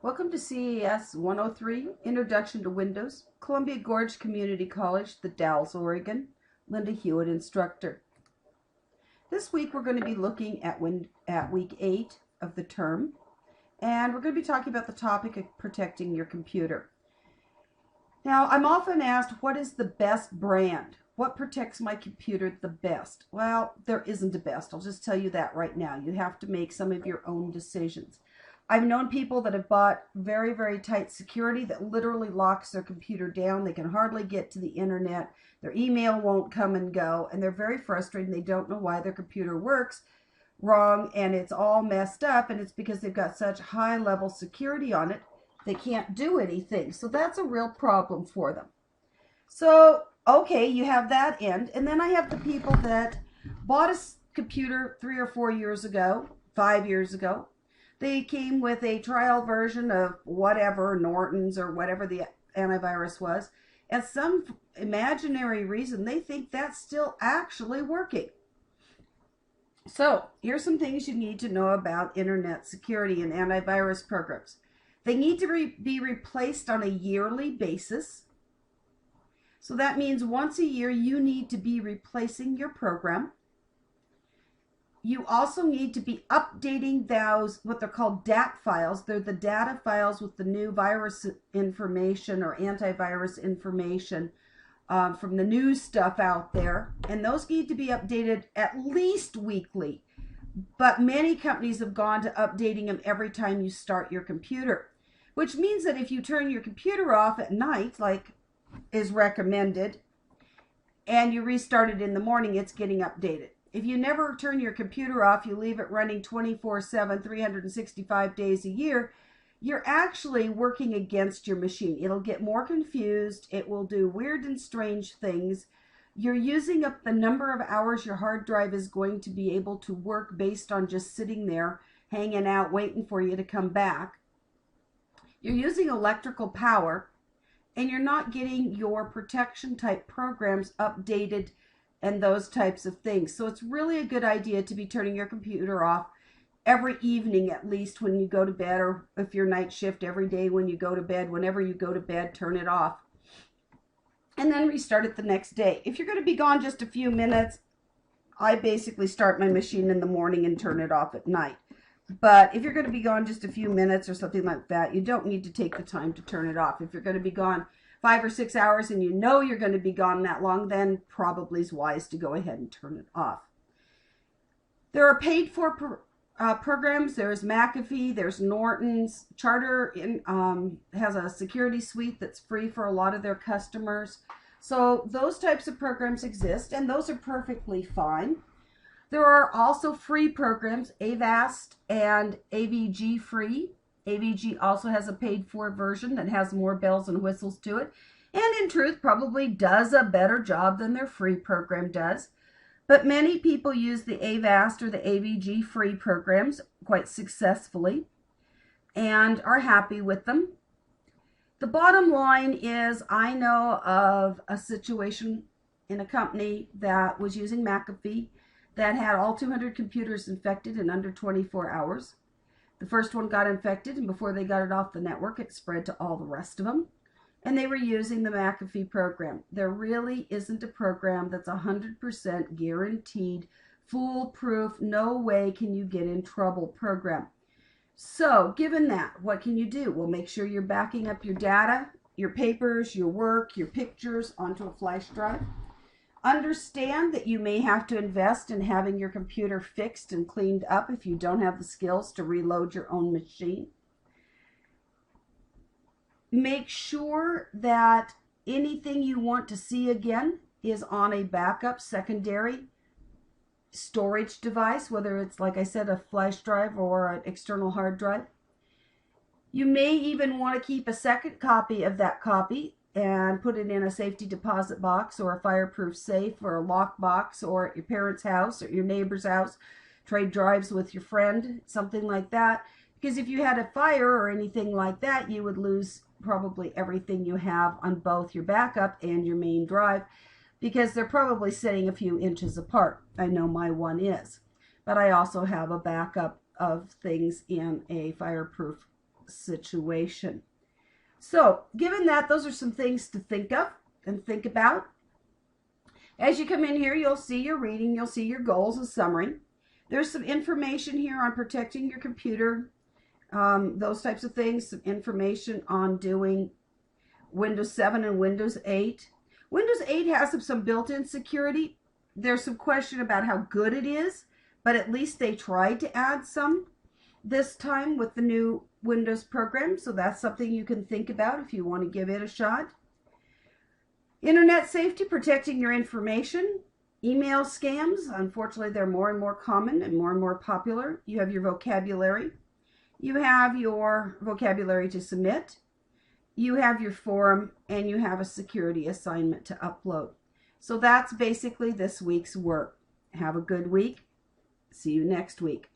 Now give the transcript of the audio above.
Welcome to CES 103, Introduction to Windows, Columbia Gorge Community College, The Dalles, Oregon. Linda Hughitt, instructor. This week we're going to be looking at week 8 of the term, and we're going to be talking about the topic of protecting your computer. Now, I'm often asked, what is the best brand? What protects my computer the best? Well, there isn't a best. I'll just tell you that right now. You have to make some of your own decisions. I've known people that have bought very, very tight security that literally locks their computer down. They can hardly get to the internet. Their email won't come and go, and they're very frustrated. They don't know why their computer works wrong, and it's all messed up, and it's because they've got such high-level security on it, they can't do anything. So that's a real problem for them. So, okay, you have that end, and then I have the people that bought a computer 3 or 4 years ago, 5 years ago. They came with a trial version of whatever, Norton's or whatever the antivirus was. And some imaginary reason, they think that's still actually working. So here's some things you need to know about internet security and antivirus programs. They need to be replaced on a yearly basis. So that means once a year you need to be replacing your program. You also need to be updating those, what they're called DAT files. They're the data files with the new virus information or antivirus information from the new stuff out there. And those need to be updated at least weekly. But many companies have gone to updating them every time you start your computer. Which means that if you turn your computer off at night, like is recommended, and you restart it in the morning, it's getting updated. If you never turn your computer off, you leave it running 24/7, 365 days a year, you're actually working against your machine. It'll get more confused. It will do weird and strange things. You're using up the number of hours your hard drive is going to be able to work based on just sitting there, hanging out, waiting for you to come back. You're using electrical power, and you're not getting your protection type programs updated and those types of things. So it's really a good idea to be turning your computer off every evening, at least when you go to bed, or if you're night shift, every day when you go to bed. Whenever you go to bed, turn it off. And then restart it the next day. If you're going to be gone just a few minutes, I basically start my machine in the morning and turn it off at night. But if you're going to be gone just a few minutes or something like that, you don't need to take the time to turn it off. If you're going to be gone 5 or 6 hours and you know you're going to be gone that long, then probably is wise to go ahead and turn it off. There are paid for programs. There's McAfee, there's Norton's. Charter has a security suite that's free for a lot of their customers. So those types of programs exist, and those are perfectly fine. There are also free programs, Avast and AVG free. AVG also has a paid for version that has more bells and whistles to it, and in truth probably does a better job than their free program does. But many people use the Avast or the AVG free programs quite successfully and are happy with them. The bottom line is, I know of a situation in a company that was using McAfee that had all 200 computers infected in under 24 hours. The first one got infected, and before they got it off the network, it spread to all the rest of them. And they were using the McAfee program. There really isn't a program that's 100% guaranteed, foolproof, no way can you get in trouble program. So, given that, what can you do? Well, make sure you're backing up your data, your papers, your work, your pictures onto a flash drive. Understand that you may have to invest in having your computer fixed and cleaned up if you don't have the skills to reload your own machine. Make sure that anything you want to see again is on a backup secondary storage device, whether it's, like I said, a flash drive or an external hard drive. You may even want to keep a second copy of that copy and put it in a safety deposit box or a fireproof safe or a lock box, or at your parents' house or your neighbor's house. Trade drives with your friend, something like that. Because if you had a fire or anything like that, you would lose probably everything you have on both your backup and your main drive, because they're probably sitting a few inches apart. I know my one is. But I also have a backup of things in a fireproof situation. So, given that, those are some things to think of and think about. As you come in here, you'll see your reading, you'll see your goals, a summary. There's some information here on protecting your computer, those types of things, some information on doing Windows 7 and Windows 8. Windows 8 has some built-in security. There's some question about how good it is, but at least they tried to add some this time with the new Windows program, so that's something you can think about if you want to give it a shot. Internet safety, protecting your information. Email scams, unfortunately, they're more and more common and more popular. You have your vocabulary. You have your vocabulary to submit. You have your forum, and you have a security assignment to upload. So that's basically this week's work. Have a good week. See you next week.